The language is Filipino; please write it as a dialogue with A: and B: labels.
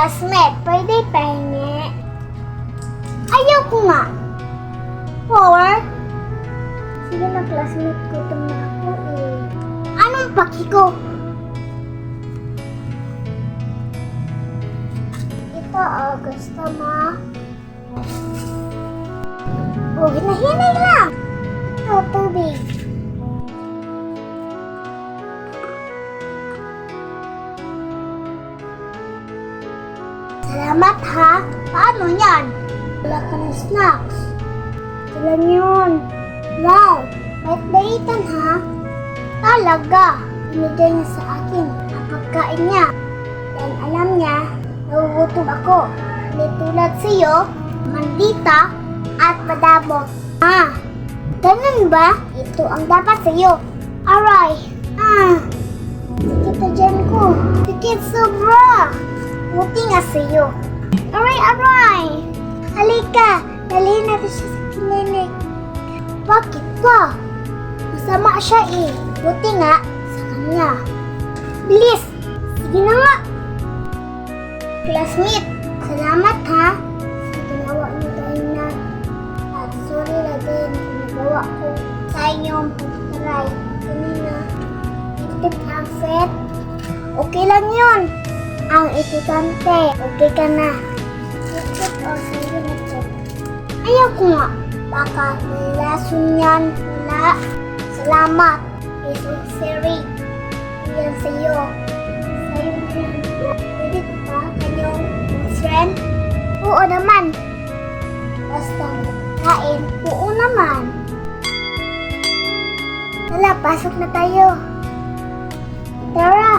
A: Classmate, pwede pahingi? Ayaw ko nga. Power? Sige na, classmate ko. Tama ako eh. Anong paki ko? Ito, gusto mo? Oh, hinahinay lang. Ito, tubig. Salamat ha. Paano yan? Wala ka ng snacks. Ilan yun? Wow, bait baitan ha. Talaga, binigay niya sa akin ang pagkain niya. Dan alam niya, nagugutom ako. Hindi tulad sa'yo, mandita at padabot. Ganun ba? Ito ang dapat sa'yo. Aray. Sikit na dyan ko. Sikit sobra. Buti nga sa'yo. Aray. Halika, dalhin natin siya sa klinik. Bakit ba? Masama siya eh. Buti nga sa kanya. Bilis! Sige na nga. Classmate, salamat ha. Sa ginawa niyo tayo na. At sorry na din kung nagawa ko sa inyong pagtaray. Kanina, itik ang set. Okay lang yun. Ang importante, okay ka na. Itik o sa'yo na check. Ayaw ko nga. Baka nilason yan. Wala. Salamat. It's Siri. Yan sa'yo. Sa'yo yan. Pwede ba kanyang friend? Oo naman. Basta kain. Oo naman. Tala, pasok na tayo. Tara.